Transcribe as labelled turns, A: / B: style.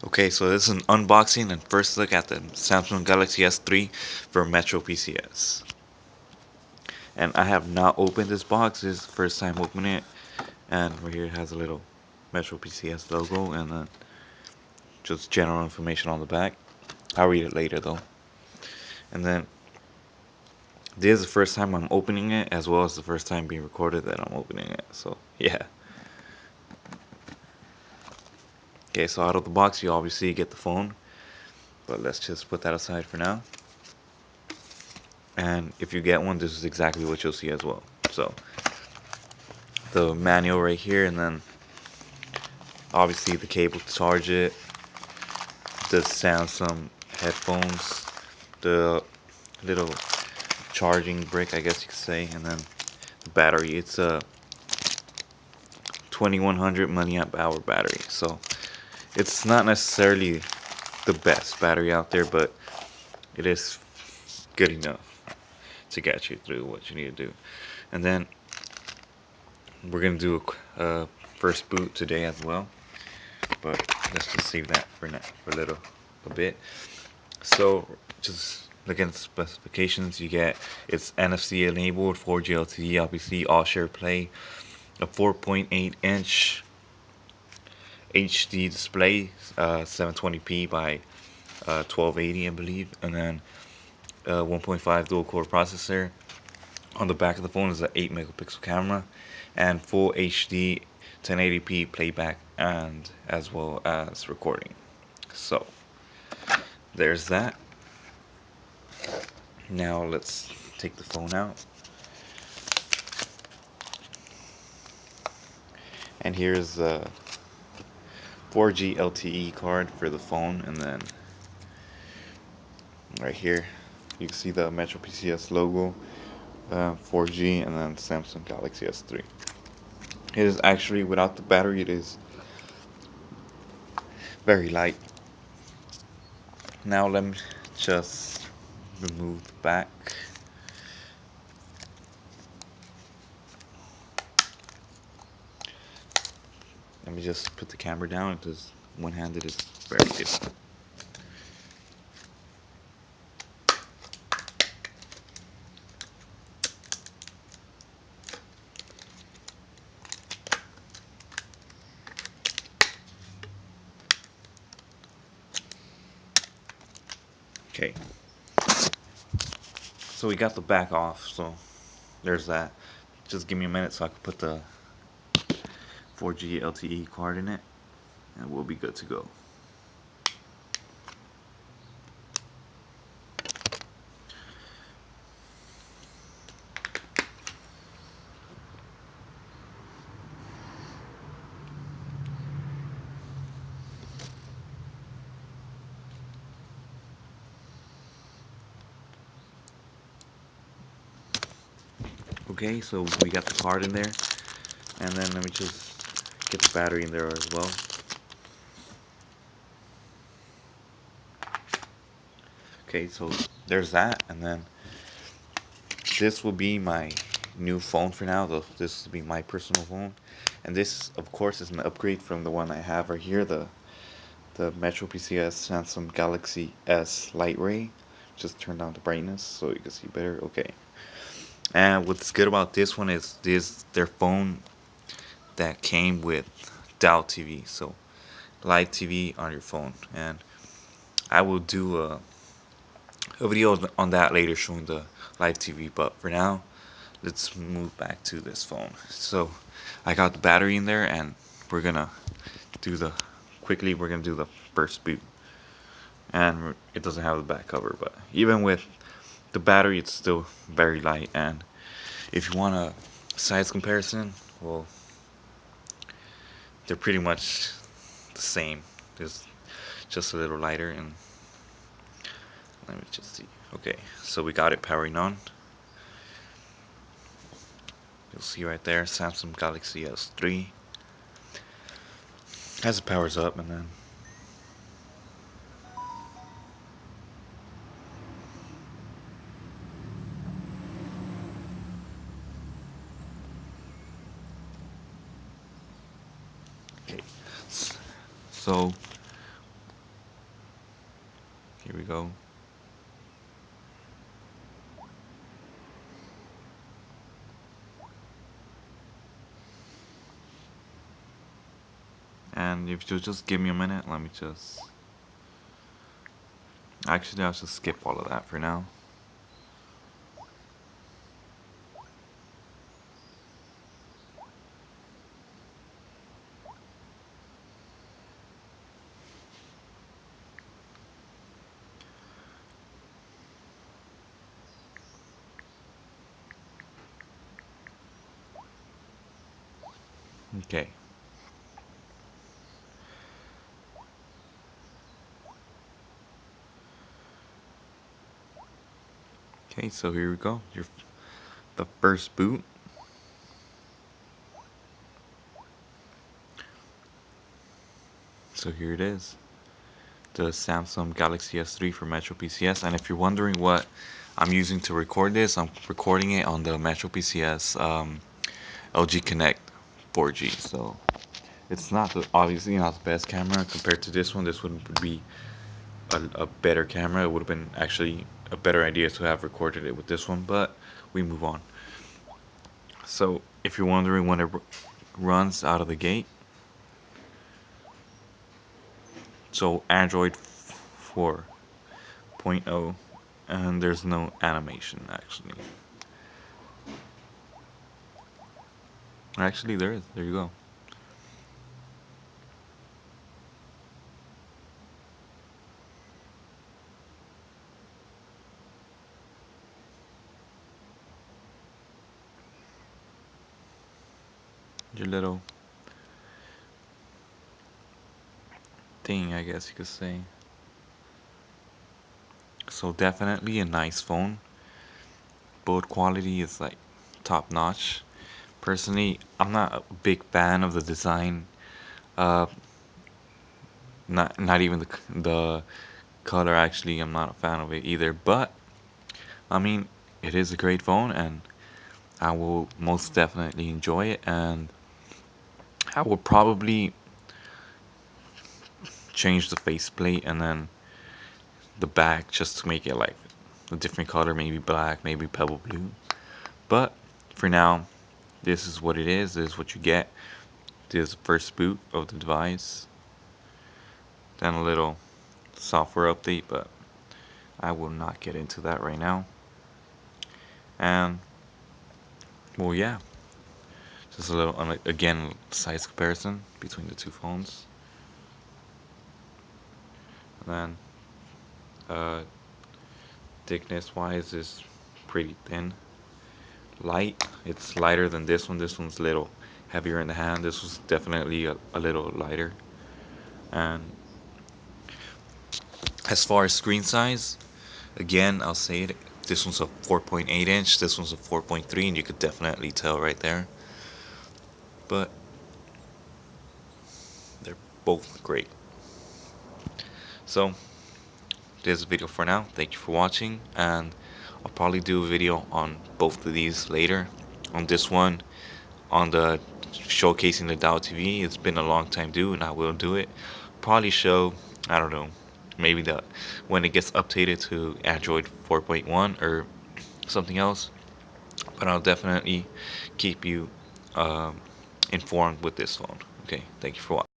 A: Okay, so this is an unboxing and first look at the Samsung Galaxy S3 for MetroPCS. And I have not opened this box. This is the first time opening it. And right here it has a little MetroPCS logo and then just general information on the back. I'll read it later though. And then this is the first time I'm opening it, as well as the first time being recorded that I'm opening it. So yeah. Okay, so out of the box you obviously get the phone, but let's just put that aside for now. And if you get one, this is exactly what you'll see as well. So the manual right here, and then obviously the cable to charge it, the Samsung headphones, the little charging brick, I guess you could say, and then the battery. It's a 2100 milliamp hour battery, so it's not necessarily the best battery out there, but it is good enough to get you through what you need to do. And then we're gonna do a first boot today as well, but let's just save that for now for a bit. So just looking at the specifications, you get it's NFC enabled, 4G LTE, obviously all share play, a 4.8-inch HD display, 720p by 1280, I believe, and then 1.5 dual core processor. On the back of the phone is an 8 megapixel camera and full HD 1080p playback and as well as recording. So there's that. Now let's take the phone out. And here's the 4G LTE card for the phone, and then right here you can see the MetroPCS logo, 4G, and then Samsung Galaxy S3. It is actually, without the battery, it is very light. Now let me just remove the back. Let me just put the camera down because one-handed is very difficult. Okay, so we got the back off, so there's that. Just give me a minute so I can put the 4G LTE card in it, and we'll be good to go. Okay, so we got the card in there, and then let me just get the battery in there as well. Okay, so there's that, and then this will be my new phone for now. This will be my personal phone, and this, of course, is an upgrade from the one I have right here, the MetroPCS Samsung Galaxy S Light Ray. Just turn down the brightness so you can see better. Okay. And what's good about this one is this their phone that came with DAO TV, so live TV on your phone. And I will do a video on that later showing the live TV. But for now, let's move back to this phone. So I got the battery in there, and we're gonna do the we're gonna do the first boot. And it doesn't have the back cover, but even with the battery, it's still very light. And if you want a size comparison, well, they're pretty much the same. It's just a little lighter. And let me just see. Okay, so we got it powering on. You'll see right there, Samsung Galaxy S3. As it powers up, and then okay. So Here we go. And if you'll just give me a minute, let me just. Actually, I'll just skip all of that for now. Okay. Okay, so here we go. The first boot. So here it is. The Samsung Galaxy S3 for MetroPCS. And if you're wondering what I'm using to record this, I'm recording it on the MetroPCS LG Connect 4G. So it's not obviously not the best camera compared to this one. This one would be a better camera. It would have been actually a better idea to have recorded it with this one, but we move on. So if you're wondering when it runs out of the gate, so Android 4.0, and there's no animation actually. Actually, there is. There you go. Your little thing, I guess you could say. So definitely a nice phone. Build quality is like top notch. Personally, I'm not a big fan of the design. Uh, not even the color. Actually, I'm not a fan of it either. But I mean, it is a great phone, and I will most definitely enjoy it. And I will probably change the faceplate and then the back just to make it like a different color, maybe black, maybe pebble blue. But for now, this is what it is. This is what you get. This is the first boot of the device. Then a little software update, but I will not get into that right now. And well, yeah, just a little again size comparison between the two phones. And then thickness wise is pretty thin. Light, it's lighter than this one. This one's a little heavier in the hand. This was definitely a little lighter. And as far as screen size, again, I'll say it. This one's a 4.8 inch. This one's a 4.3, and you could definitely tell right there. But they're both great. So there's a video for now. Thank you for watching, and I'll probably do a video on both of these later. On this one, on the showcasing the Dow TV, it's been a long time due, and I will do it. Probably show, I don't know, maybe the when it gets updated to Android 4.1 or something else. But I'll definitely keep you um, informed with this phone. Okay, thank you for watching.